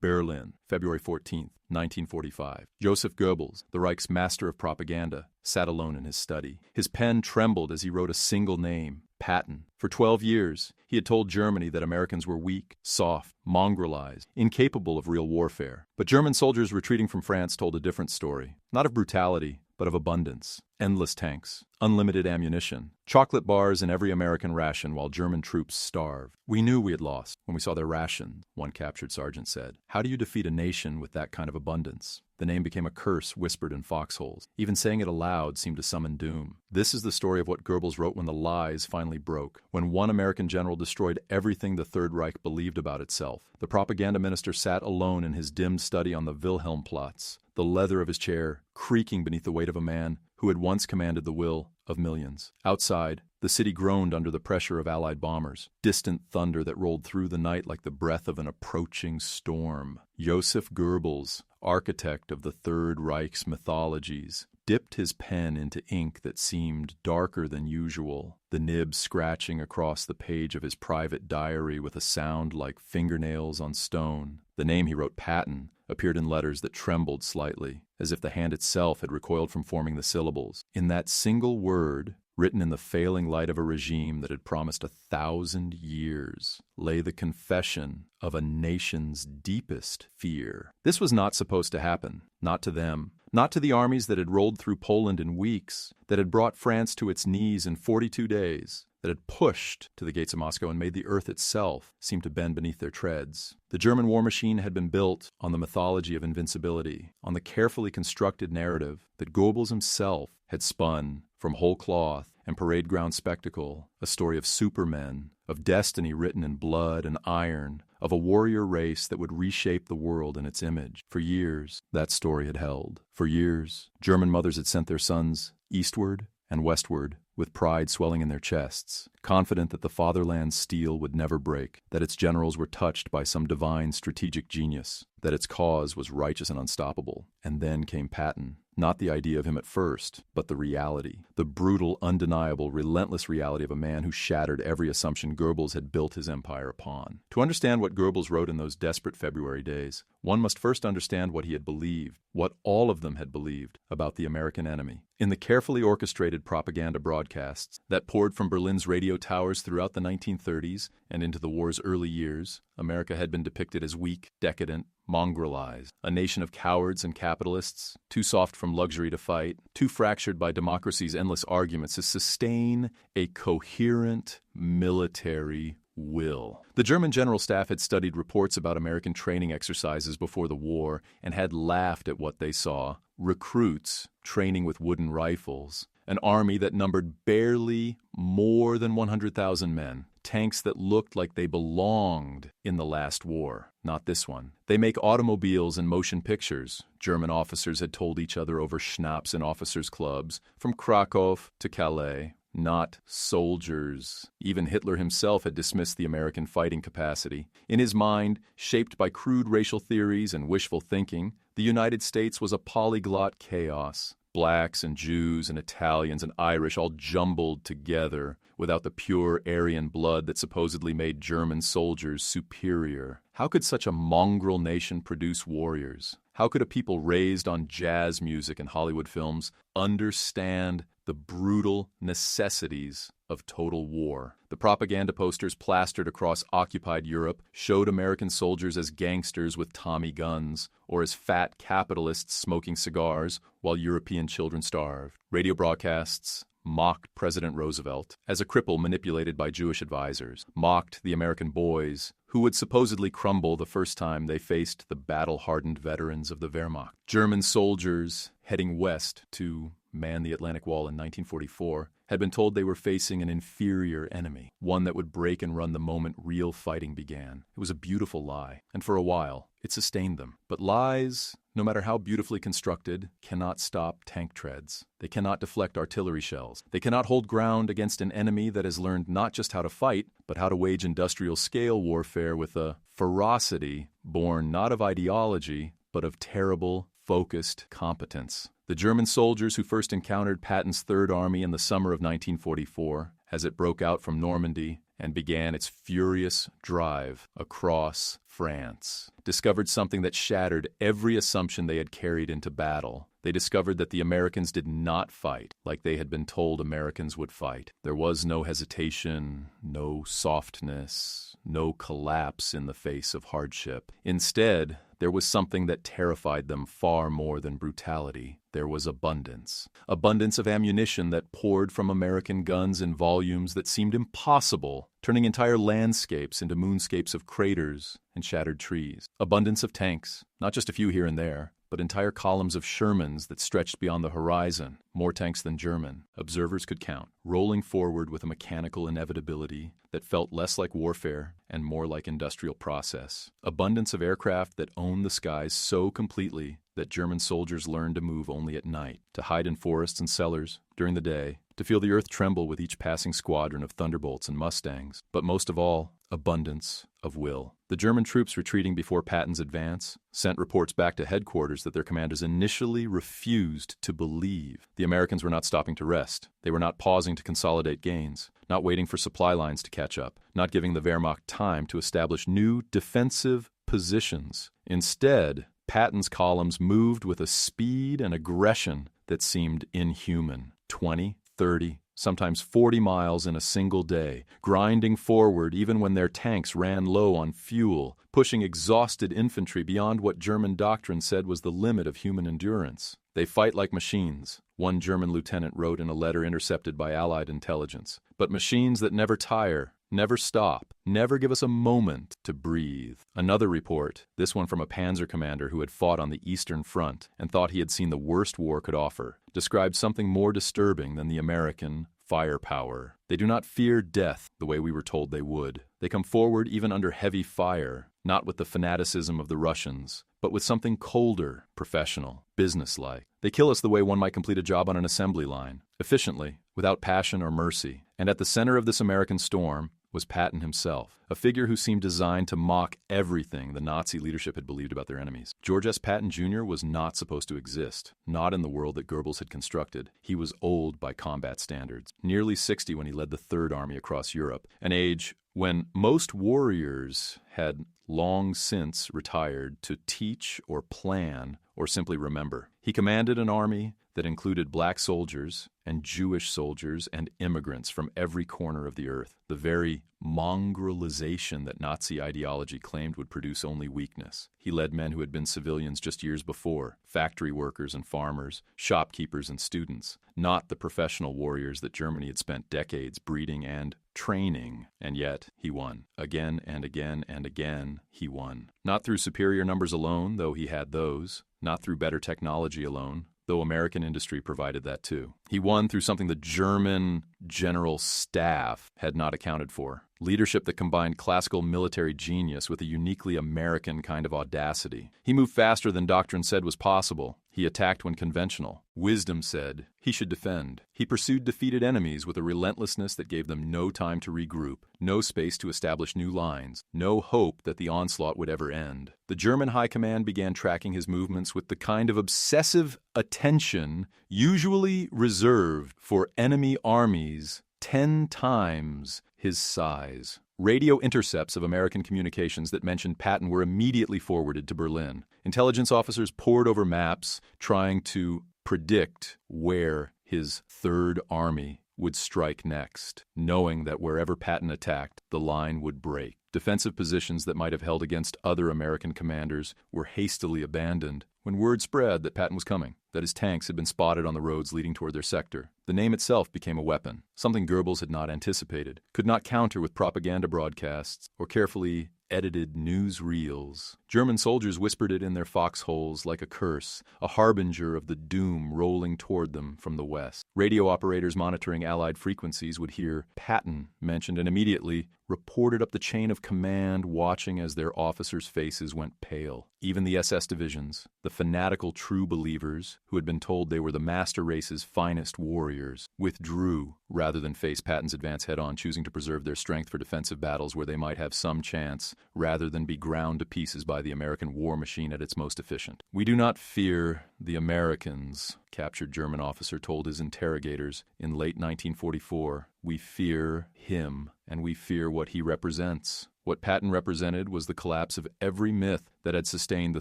Berlin, February 14, 1945. Joseph Goebbels, the Reich's master of propaganda, sat alone in his study. His pen trembled as he wrote a single name, Patton. For 12 years, he had told Germany that Americans were weak, soft, mongrelized, incapable of real warfare. But German soldiers retreating from France told a different story, not of brutality, but of abundance. Endless tanks, unlimited ammunition, chocolate bars in every American ration while German troops starved. We knew we had lost when we saw their rations, one captured sergeant said. How do you defeat a nation with that kind of abundance? The name became a curse whispered in foxholes. Even saying it aloud seemed to summon doom. This is the story of what Goebbels wrote when the lies finally broke, when one American general destroyed everything the Third Reich believed about itself. The propaganda minister sat alone in his dim study on the Wilhelmplatz, the leather of his chair creaking beneath the weight of a man who had once commanded the will of millions. Outside, the city groaned under the pressure of Allied bombers, distant thunder that rolled through the night like the breath of an approaching storm. Joseph Goebbels, architect of the Third Reich's mythologies, dipped his pen into ink that seemed darker than usual, the nib scratching across the page of his private diary with a sound like fingernails on stone. The name he wrote, Patton, appeared in letters that trembled slightly, as if the hand itself had recoiled from forming the syllables. In that single word, written in the failing light of a regime that had promised 1,000 years, lay the confession of a nation's deepest fear. This was not supposed to happen, not to them, not to the armies that had rolled through Poland in weeks, that had brought France to its knees in 42 days, that had pushed to the gates of Moscow and made the earth itself seem to bend beneath their treads. The German war machine had been built on the mythology of invincibility, on the carefully constructed narrative that Goebbels himself had spun from whole cloth and parade ground spectacle, a story of supermen, of destiny written in blood and iron, of a warrior race that would reshape the world in its image. For years, that story had held. For years, German mothers had sent their sons eastward and westward, with pride swelling in their chests, confident that the fatherland's steel would never break, that its generals were touched by some divine strategic genius, that its cause was righteous and unstoppable. And then came Patton. Not the idea of him at first, but the reality. The brutal, undeniable, relentless reality of a man who shattered every assumption Goebbels had built his empire upon. To understand what Goebbels wrote in those desperate February days, one must first understand what he had believed, what all of them had believed about the American enemy. In the carefully orchestrated propaganda broadcasts that poured from Berlin's radio towers throughout the 1930s and into the war's early years, America had been depicted as weak, decadent, mongrelized, a nation of cowards and capitalists, too soft from luxury to fight, too fractured by democracy's endless arguments to sustain a coherent military will. The German General Staff had studied reports about American training exercises before the war and had laughed at what they saw. Recruits training with wooden rifles, an army that numbered barely more than 100,000 men, tanks that looked like they belonged in the last war. Not this one. They make automobiles and motion pictures, German officers had told each other over schnapps in officers' clubs, from Krakow to Calais. Not soldiers. Even Hitler himself had dismissed the American fighting capacity. In his mind, shaped by crude racial theories and wishful thinking, the United States was a polyglot chaos. Blacks and Jews and Italians and Irish all jumbled together without the pure Aryan blood that supposedly made German soldiers superior. How could such a mongrel nation produce warriors? How could a people raised on jazz music and Hollywood films understand the brutal necessities of total war? The propaganda posters plastered across occupied Europe showed American soldiers as gangsters with Tommy guns, or as fat capitalists smoking cigars while European children starved. Radio broadcasts mocked President Roosevelt as a cripple manipulated by Jewish advisors, mocked the American boys who would supposedly crumble the first time they faced the battle-hardened veterans of the Wehrmacht. German soldiers heading west to man the Atlantic Wall in 1944 had been told they were facing an inferior enemy, one that would break and run the moment real fighting began. It was a beautiful lie, and for a while, it sustained them. But lies, no matter how beautifully constructed, cannot stop tank treads. They cannot deflect artillery shells. They cannot hold ground against an enemy that has learned not just how to fight, but how to wage industrial-scale warfare with a ferocity born not of ideology, but of terrible, focused competence. The German soldiers who first encountered Patton's Third Army in the summer of 1944, as it broke out from Normandy and began its furious drive across France. Discovered something that shattered every assumption they had carried into battle. They discovered that the Americans did not fight like they had been told Americans would fight. There was no hesitation, no softness, no collapse in the face of hardship. Instead, there was something that terrified them far more than brutality. There was abundance. Abundance of ammunition that poured from American guns in volumes that seemed impossible, turning entire landscapes into moonscapes of craters and shattered trees. Abundance of tanks, not just a few here and there, but entire columns of Shermans that stretched beyond the horizon, more tanks than German, observers could count, rolling forward with a mechanical inevitability that felt less like warfare and more like industrial process. Abundance of aircraft that owned the skies so completely that German soldiers learned to move only at night, to hide in forests and cellars during the day, to feel the earth tremble with each passing squadron of Thunderbolts and Mustangs, but most of all, abundance of will. The German troops retreating before Patton's advance sent reports back to headquarters that their commanders initially refused to believe. The Americans were not stopping to rest. They were not pausing to consolidate gains, not waiting for supply lines to catch up, not giving the Wehrmacht time to establish new defensive positions. Instead, Patton's columns moved with a speed and aggression that seemed inhuman. 20, 30, sometimes 40 miles in a single day, grinding forward even when their tanks ran low on fuel, pushing exhausted infantry beyond what German doctrine said was the limit of human endurance. They fight like machines, one German lieutenant wrote in a letter intercepted by Allied intelligence. But machines that never tire, never stop, never give us a moment to breathe. Another report, this one from a panzer commander who had fought on the Eastern Front and thought he had seen the worst war could offer, described something more disturbing than the American firepower. They do not fear death the way we were told they would. They come forward even under heavy fire, not with the fanaticism of the Russians, but with something colder, professional, businesslike. They kill us the way one might complete a job on an assembly line, efficiently, without passion or mercy. And at the center of this American storm was Patton himself, a figure who seemed designed to mock everything the Nazi leadership had believed about their enemies. George S. Patton Jr. was not supposed to exist, not in the world that Goebbels had constructed. He was old by combat standards, nearly 60 when he led the Third Army across Europe, an age when most warriors had long since retired to teach or plan or simply remember. He commanded an army that included black soldiers and Jewish soldiers and immigrants from every corner of the earth. The very mongrelization that Nazi ideology claimed would produce only weakness. He led men who had been civilians just years before, factory workers and farmers, shopkeepers and students, not the professional warriors that Germany had spent decades breeding and training. And yet, he won. Again and again and again, he won. Not through superior numbers alone, though he had those. Not through better technology alone, though American industry provided that too. He won through something the German general staff had not accounted for. Leadership that combined classical military genius with a uniquely American kind of audacity. He moved faster than doctrine said was possible. He attacked when conventional. Wisdom said he should defend. He pursued defeated enemies with a relentlessness that gave them no time to regroup, no space to establish new lines, no hope that the onslaught would ever end. The German high command began tracking his movements with the kind of obsessive attention usually reserved for enemy armies 10 times his size. Radio intercepts of American communications that mentioned Patton were immediately forwarded to Berlin. Intelligence officers pored over maps, trying to predict where his Third Army would strike next, knowing that wherever Patton attacked, the line would break. Defensive positions that might have held against other American commanders were hastily abandoned when word spread that Patton was coming, that his tanks had been spotted on the roads leading toward their sector. The name itself became a weapon, something Goebbels had not anticipated, could not counter with propaganda broadcasts or carefully edited newsreels. German soldiers whispered it in their foxholes like a curse, a harbinger of the doom rolling toward them from the west. Radio operators monitoring Allied frequencies would hear Patton mentioned and immediately reported up the chain of command, watching as their officers' faces went pale. Even the SS divisions, the fanatical true believers who had been told they were the master race's finest warriors, withdrew rather than face Patton's advance head-on, choosing to preserve their strength for defensive battles where they might have some chance, rather than be ground to pieces by the American war machine at its most efficient. "We do not fear the Americans," captured German officer told his interrogators in late 1944. "We fear him." and we fear what he represents. What Patton represented was the collapse of every myth that had sustained the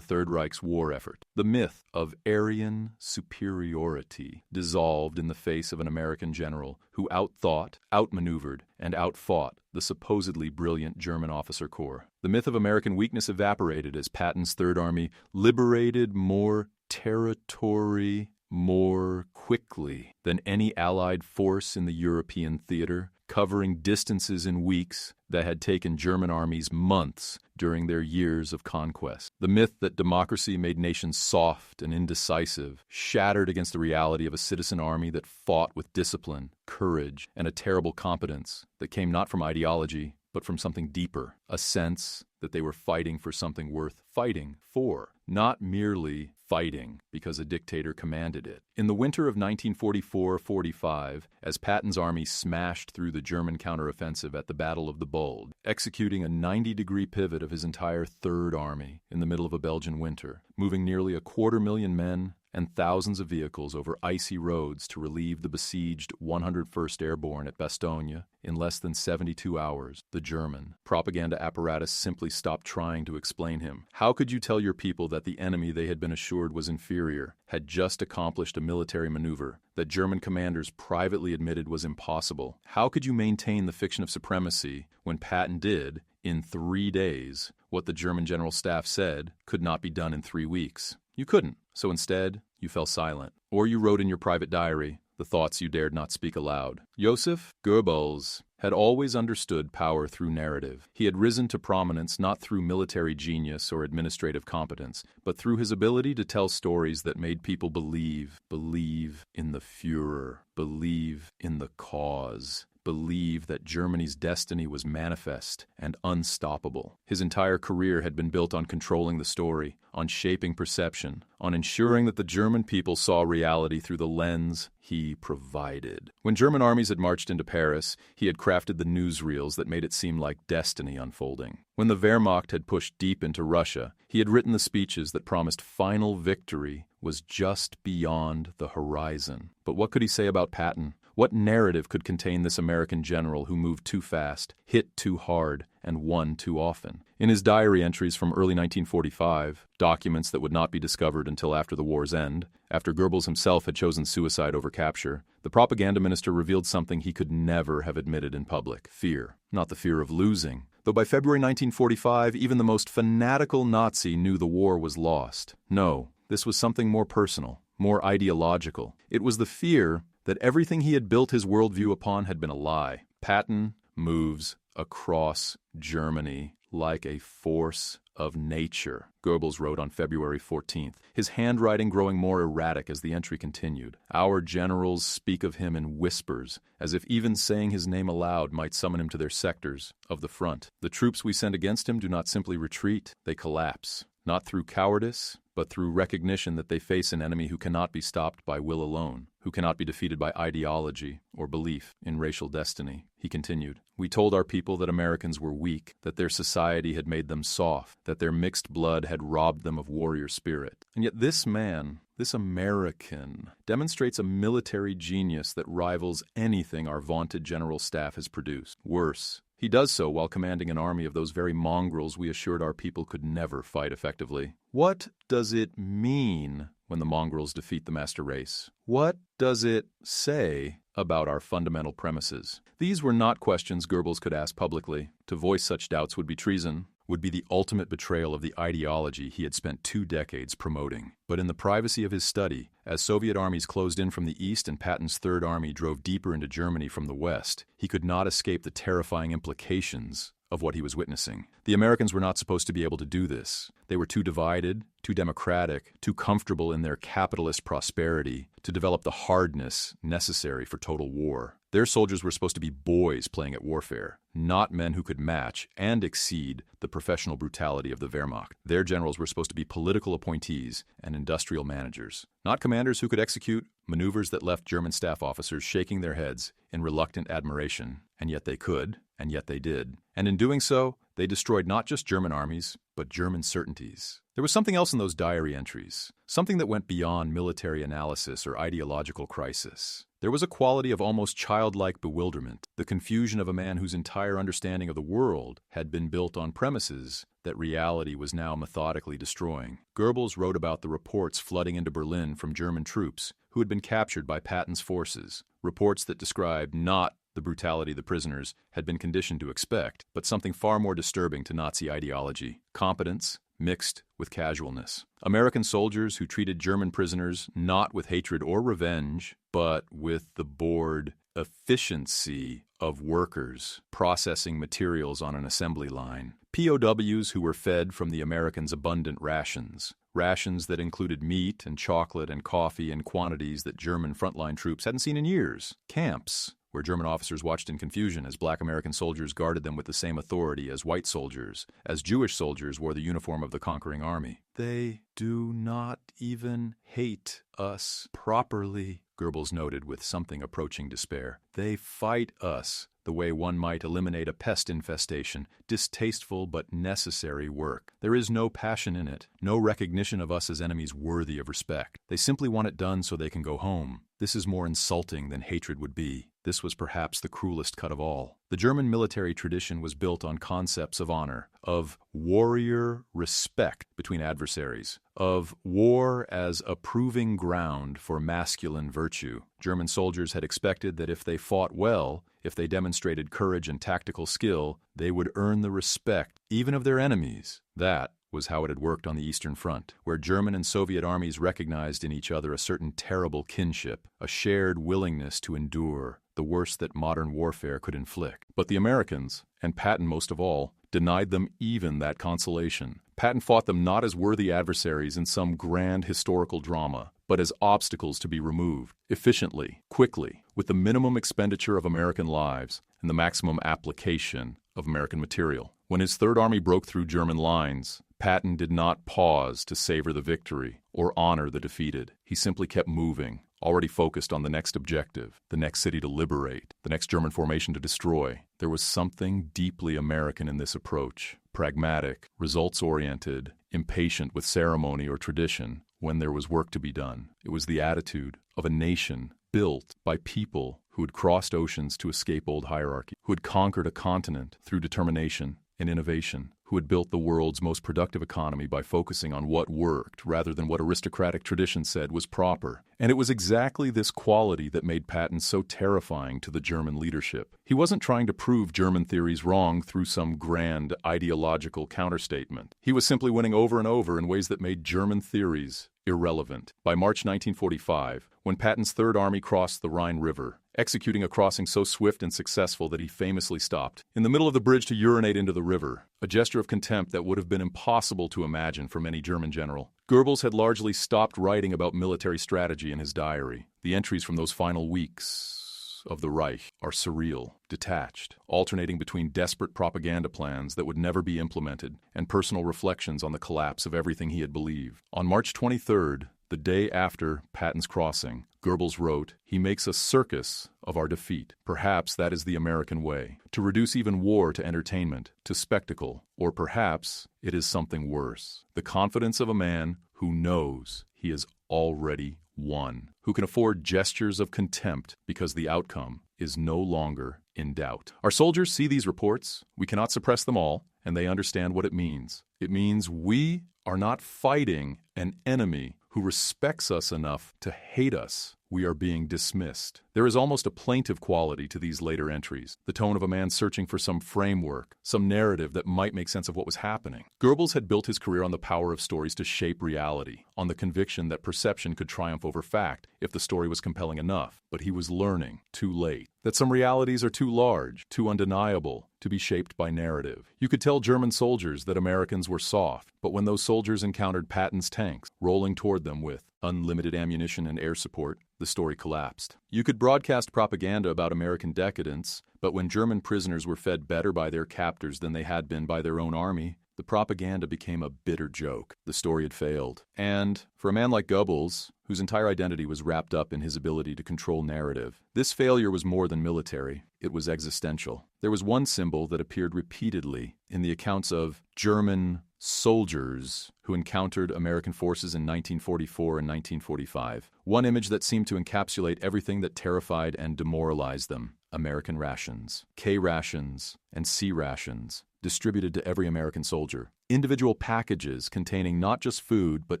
Third Reich's war effort. The myth of Aryan superiority dissolved in the face of an American general who outthought, outmaneuvered, and outfought the supposedly brilliant German officer corps. The myth of American weakness evaporated as Patton's Third Army liberated more territory more quickly than any Allied force in the European theater, covering distances in weeks that had taken German armies months during their years of conquest. The myth that democracy made nations soft and indecisive shattered against the reality of a citizen army that fought with discipline, courage, and a terrible competence that came not from ideology, but from something deeper, a sense that they were fighting for something worth fighting for, not merely fighting because a dictator commanded it. In the winter of 1944-45, as Patton's army smashed through the German counteroffensive at the Battle of the Bulge, executing a 90-degree pivot of his entire Third Army in the middle of a Belgian winter, moving nearly 250,000 men and thousands of vehicles over icy roads to relieve the besieged 101st Airborne at Bastogne in less than 72 hours, the German propaganda apparatus simply stopped trying to explain him. How could you tell your people that the enemy they had been assured was inferior had just accomplished a military maneuver that German commanders privately admitted was impossible? How could you maintain the fiction of supremacy when Patton did, in 3 days, what the German General Staff said could not be done in 3 weeks? You couldn't. So instead, you fell silent. Or you wrote in your private diary the thoughts you dared not speak aloud. Joseph Goebbels had always understood power through narrative. He had risen to prominence not through military genius or administrative competence, but through his ability to tell stories that made people believe in the Führer, believe in the cause, believe that Germany's destiny was manifest and unstoppable. His entire career had been built on controlling the story, on shaping perception, on ensuring that the German people saw reality through the lens he provided. When German armies had marched into Paris, he had crafted the newsreels that made it seem like destiny unfolding. When the Wehrmacht had pushed deep into Russia, he had written the speeches that promised final victory was just beyond the horizon. But what could he say about Patton? What narrative could contain this American general who moved too fast, hit too hard, and won too often? In his diary entries from early 1945, documents that would not be discovered until after the war's end, after Goebbels himself had chosen suicide over capture, the propaganda minister revealed something he could never have admitted in public: fear. Not the fear of losing, though by February 1945, even the most fanatical Nazi knew the war was lost. No, this was something more personal, more ideological. It was the fear that everything he had built his worldview upon had been a lie. Patton moves across Germany like a force of nature, Goebbels wrote on February 14th, his handwriting growing more erratic as the entry continued. Our generals speak of him in whispers, as if even saying his name aloud might summon him to their sectors of the front. The troops we send against him do not simply retreat, they collapse. Not through cowardice, but through recognition that they face an enemy who cannot be stopped by will alone, who cannot be defeated by ideology or belief in racial destiny. He continued, "We told our people that Americans were weak, that their society had made them soft, that their mixed blood had robbed them of warrior spirit. And yet this man, this American, demonstrates a military genius that rivals anything our vaunted general staff has produced. Worse, he does so while commanding an army of those very mongrels we assured our people could never fight effectively. What does it mean when the mongrels defeat the master race? What does it say about our fundamental premises?" These were not questions Goebbels could ask publicly. To voice such doubts would be treason, would be the ultimate betrayal of the ideology he had spent 2 decades promoting. But in the privacy of his study, as Soviet armies closed in from the east and Patton's Third Army drove deeper into Germany from the west, he could not escape the terrifying implications of what he was witnessing. The Americans were not supposed to be able to do this. They were too divided, too democratic, too comfortable in their capitalist prosperity to develop the hardness necessary for total war. Their soldiers were supposed to be boys playing at warfare, not men who could match and exceed the professional brutality of the Wehrmacht. Their generals were supposed to be political appointees and industrial managers, not commanders who could execute maneuvers that left German staff officers shaking their heads in reluctant admiration. And yet they could, and yet they did. And in doing so, They destroyed not just German armies, but German certainties. There was something else in those diary entries, something that went beyond military analysis or ideological crisis. There was a quality of almost childlike bewilderment, the confusion of a man whose entire understanding of the world had been built on premises that reality was now methodically destroying. Goebbels wrote about the reports flooding into Berlin from German troops who had been captured by Patton's forces, reports that described not the brutality the prisoners had been conditioned to expect, but something far more disturbing to Nazi ideology: competence mixed with casualness. American soldiers who treated German prisoners not with hatred or revenge, but with the bored efficiency of workers processing materials on an assembly line. POWs who were fed from the Americans' abundant rations. Rations that included meat and chocolate and coffee in quantities that German frontline troops hadn't seen in years. Camps where German officers watched in confusion as black American soldiers guarded them with the same authority as white soldiers, as Jewish soldiers wore the uniform of the conquering army. They do not even hate us properly, Goebbels noted with something approaching despair. They fight us the way one might eliminate a pest infestation, distasteful but necessary work. There is no passion in it, no recognition of us as enemies worthy of respect. They simply want it done so they can go home. This is more insulting than hatred would be. This was perhaps the cruelest cut of all. The German military tradition was built on concepts of honor, of warrior respect between adversaries, of war as a proving ground for masculine virtue. German soldiers had expected that if they fought well, if they demonstrated courage and tactical skill, they would earn the respect even of their enemies. That was how it had worked on the Eastern Front, where German and Soviet armies recognized in each other a certain terrible kinship, a shared willingness to endure the worst that modern warfare could inflict. But the Americans, and Patton most of all, denied them even that consolation. Patton fought them not as worthy adversaries in some grand historical drama, but as obstacles to be removed, efficiently, quickly, with the minimum expenditure of American lives and the maximum application of American material. When his Third Army broke through German lines, Patton did not pause to savor the victory or honor the defeated. He simply kept moving, already focused on the next objective, the next city to liberate, the next German formation to destroy. There was something deeply American in this approach, pragmatic, results-oriented, impatient with ceremony or tradition when there was work to be done. It was the attitude of a nation built by people who had crossed oceans to escape old hierarchy, who had conquered a continent through determination and innovation, who had built the world's most productive economy by focusing on what worked rather than what aristocratic tradition said was proper. And it was exactly this quality that made Patton so terrifying to the German leadership. He wasn't trying to prove German theories wrong through some grand ideological counterstatement. He was simply winning over and over in ways that made German theories irrelevant. By March 1945, when Patton's Third Army crossed the Rhine River, executing a crossing so swift and successful that he famously stopped in the middle of the bridge to urinate into the river, a gesture of contempt that would have been impossible to imagine from any German general. Goebbels had largely stopped writing about military strategy in his diary. The entries from those final weeks of the Reich are surreal, detached, alternating between desperate propaganda plans that would never be implemented and personal reflections on the collapse of everything he had believed. On March 23rd, the day after Patton's crossing, Goebbels wrote, "He makes a circus of our defeat. Perhaps that is the American way, to reduce even war to entertainment, to spectacle, or perhaps it is something worse. The confidence of a man who knows he has already won, who can afford gestures of contempt because the outcome is no longer in doubt." Our soldiers see these reports. We cannot suppress them all, and they understand what it means. It means we are not fighting an enemy who respects us enough to hate us. We are being dismissed. There is almost a plaintive quality to these later entries, the tone of a man searching for some framework, some narrative that might make sense of what was happening. Goebbels had built his career on the power of stories to shape reality, on the conviction that perception could triumph over fact if the story was compelling enough. But he was learning, too late, that some realities are too large, too undeniable, to be shaped by narrative. You could tell German soldiers that Americans were soft, but when those soldiers encountered Patton's tanks, rolling toward them with unlimited ammunition and air support, the story collapsed. You could broadcast propaganda about American decadence, but when German prisoners were fed better by their captors than they had been by their own army, The propaganda became a bitter joke. The story had failed. And for a man like Goebbels, whose entire identity was wrapped up in his ability to control narrative, this failure was more than military. It was existential. There was one symbol that appeared repeatedly in the accounts of German soldiers who encountered American forces in 1944 and 1945. One image that seemed to encapsulate everything that terrified and demoralized them: American rations, K rations, and C rations, distributed to every American soldier. Individual packages containing not just food, but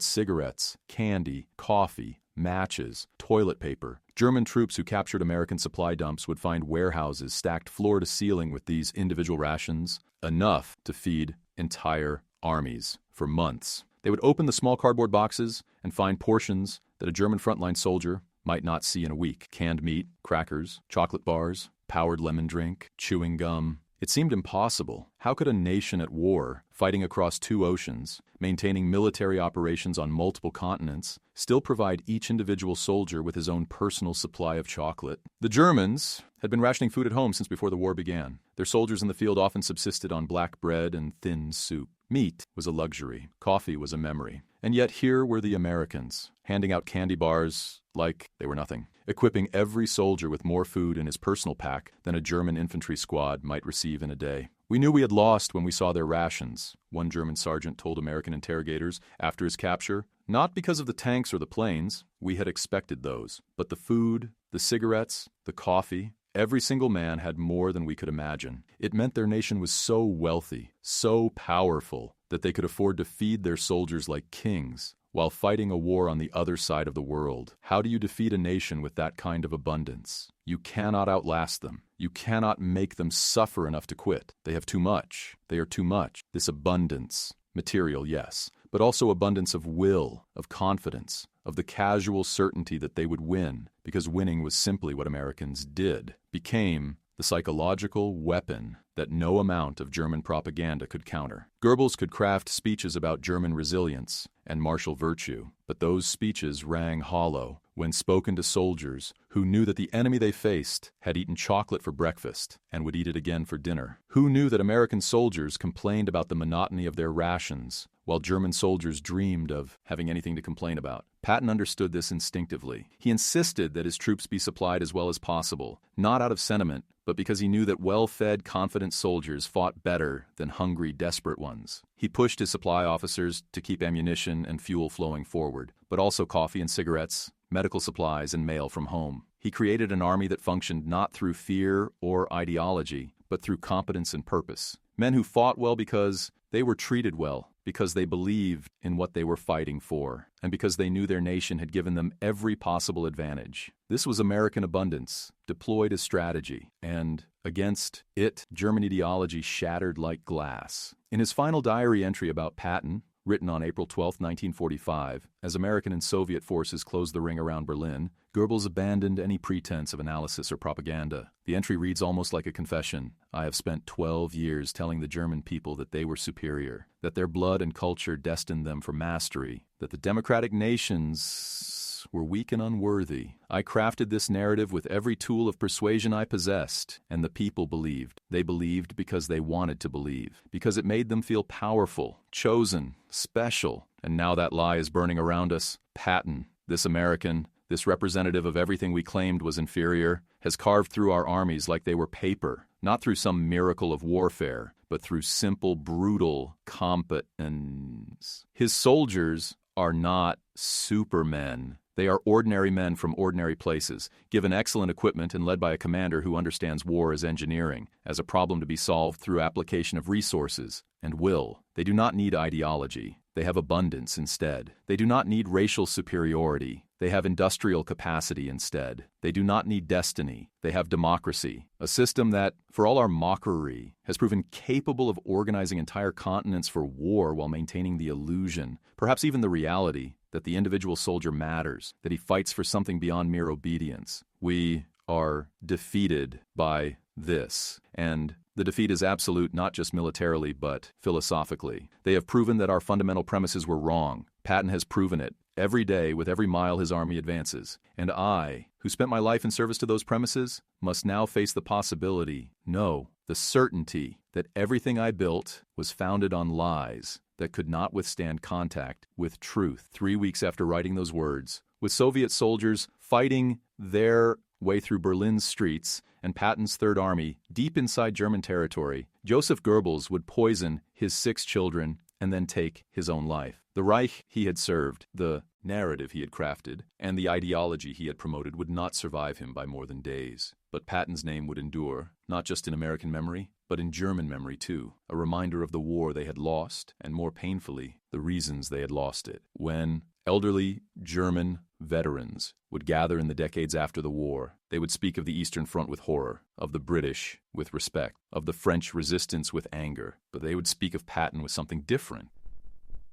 cigarettes, candy, coffee, matches, toilet paper. German troops who captured American supply dumps would find warehouses stacked floor to ceiling with these individual rations, enough to feed entire armies for months. They would open the small cardboard boxes and find portions that a German frontline soldier might not see in a week: canned meat, crackers, chocolate bars, powdered lemon drink, chewing gum. It seemed impossible. How could a nation at war, fighting across 2 oceans, maintaining military operations on multiple continents, still provide each individual soldier with his own personal supply of chocolate? The Germans had been rationing food at home since before the war began. Their soldiers in the field often subsisted on black bread and thin soup. Meat was a luxury. Coffee was a memory. And yet here were the Americans, handing out candy bars like they were nothing, equipping every soldier with more food in his personal pack than a German infantry squad might receive in a day. We knew we had lost when we saw their rations, one German sergeant told American interrogators after his capture. Not because of the tanks or the planes, we had expected those, but the food, the cigarettes, the coffee. Every single man had more than we could imagine. It meant their nation was so wealthy, so powerful, that they could afford to feed their soldiers like kings while fighting a war on the other side of the world. How do you defeat a nation with that kind of abundance? You cannot outlast them. You cannot make them suffer enough to quit. They have too much. They are too much. This abundance, material, yes, but also abundance of will, of confidence, of the casual certainty that they would win, because winning was simply what Americans did, became the psychological weapon that no amount of German propaganda could counter. Goebbels could craft speeches about German resilience and martial virtue, but those speeches rang hollow when spoken to soldiers who knew that the enemy they faced had eaten chocolate for breakfast and would eat it again for dinner. Who knew that American soldiers complained about the monotony of their rations, while German soldiers dreamed of having anything to complain about. Patton understood this instinctively. He insisted that his troops be supplied as well as possible, not out of sentiment, but because he knew that well-fed, confident soldiers fought better than hungry, desperate ones. He pushed his supply officers to keep ammunition and fuel flowing forward, but also coffee and cigarettes, medical supplies, and mail from home. He created an army that functioned not through fear or ideology, but through competence and purpose. Men who fought well because they were treated well, because they believed in what they were fighting for, and because they knew their nation had given them every possible advantage. This was American abundance, deployed as strategy, and against it, German ideology shattered like glass. In his final diary entry about Patton, written on April 12, 1945, as American and Soviet forces closed the ring around Berlin, Goebbels abandoned any pretense of analysis or propaganda. The entry reads almost like a confession. I have spent 12 years telling the German people that they were superior, that their blood and culture destined them for mastery, that the democratic nations were weak and unworthy. I crafted this narrative with every tool of persuasion I possessed, and the people believed. They believed because they wanted to believe, because it made them feel powerful, chosen, special. And now that lie is burning around us. Patton, this American, this representative of everything we claimed was inferior, has carved through our armies like they were paper, not through some miracle of warfare, but through simple, brutal competence. His soldiers are not supermen. They are ordinary men from ordinary places, given excellent equipment and led by a commander who understands war as engineering, as a problem to be solved through application of resources and will. They do not need ideology. They have abundance instead. They do not need racial superiority. They have industrial capacity instead. They do not need destiny. They have democracy, a system that, for all our mockery, has proven capable of organizing entire continents for war while maintaining the illusion, perhaps even the reality, that the individual soldier matters, that he fights for something beyond mere obedience. We are defeated by this, and the defeat is absolute not just militarily but philosophically. They have proven that our fundamental premises were wrong. Patton has proven it every day with every mile his army advances. And I, who spent my life in service to those premises, must now face the possibility, no, the certainty that everything I built was founded on lies that could not withstand contact with truth. 3 weeks after writing those words, with Soviet soldiers fighting their way through Berlin's streets and Patton's Third Army deep inside German territory, Joseph Goebbels would poison his 6 children and then take his own life. The Reich he had served, the narrative he had crafted, and the ideology he had promoted would not survive him by more than days. But Patton's name would endure, not just in American memory, but in German memory too, a reminder of the war they had lost, and more painfully, the reasons they had lost it. When elderly German veterans would gather in the decades after the war, they would speak of the Eastern Front with horror, of the British with respect, of the French resistance with anger, but they would speak of Patton with something different,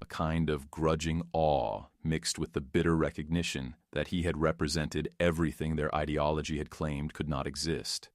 a kind of grudging awe mixed with the bitter recognition that he had represented everything their ideology had claimed could not exist.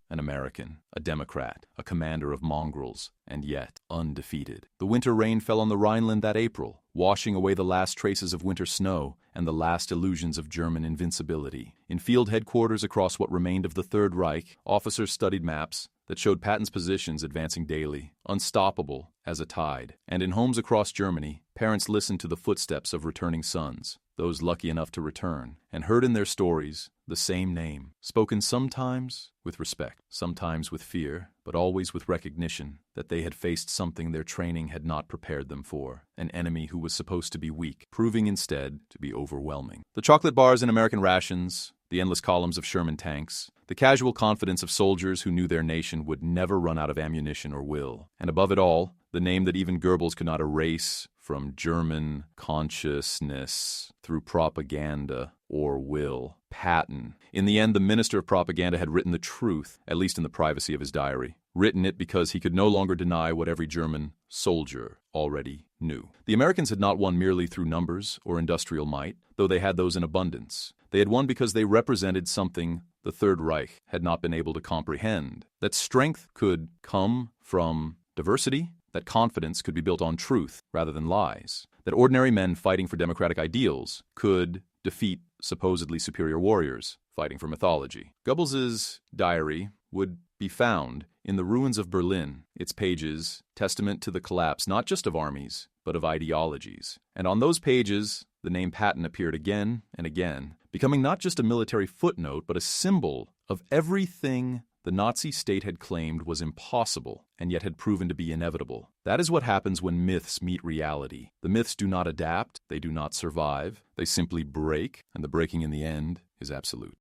An American, a Democrat, a commander of mongrels, and yet undefeated. The winter rain fell on the Rhineland that April, washing away the last traces of winter snow and the last illusions of German invincibility. In field headquarters across what remained of the Third Reich, officers studied maps that showed Patton's positions advancing daily, unstoppable as a tide. And in homes across Germany, parents listened to the footsteps of returning sons, those lucky enough to return, and heard in their stories the same name, spoken sometimes with respect, sometimes with fear, but always with recognition that they had faced something their training had not prepared them for, an enemy who was supposed to be weak, proving instead to be overwhelming. The chocolate bars in American rations, the endless columns of Sherman tanks, the casual confidence of soldiers who knew their nation would never run out of ammunition or will, and above it all, the name that even Goebbels could not erase from German consciousness through propaganda or will. Patton. In the end, the minister of propaganda had written the truth, at least in the privacy of his diary. Written it because he could no longer deny what every German soldier already knew. The Americans had not won merely through numbers or industrial might, though they had those in abundance. They had won because they represented something the Third Reich had not been able to comprehend. That strength could come from diversity, that confidence could be built on truth rather than lies, that ordinary men fighting for democratic ideals could defeat supposedly superior warriors fighting for mythology. Goebbels' diary would be found in the ruins of Berlin, its pages testament to the collapse not just of armies, but of ideologies. And on those pages, the name Patton appeared again and again, becoming not just a military footnote, but a symbol of everything the Nazi state had claimed was impossible and yet had proven to be inevitable. That is what happens when myths meet reality. The myths do not adapt, they do not survive, they simply break, and the breaking in the end is absolute.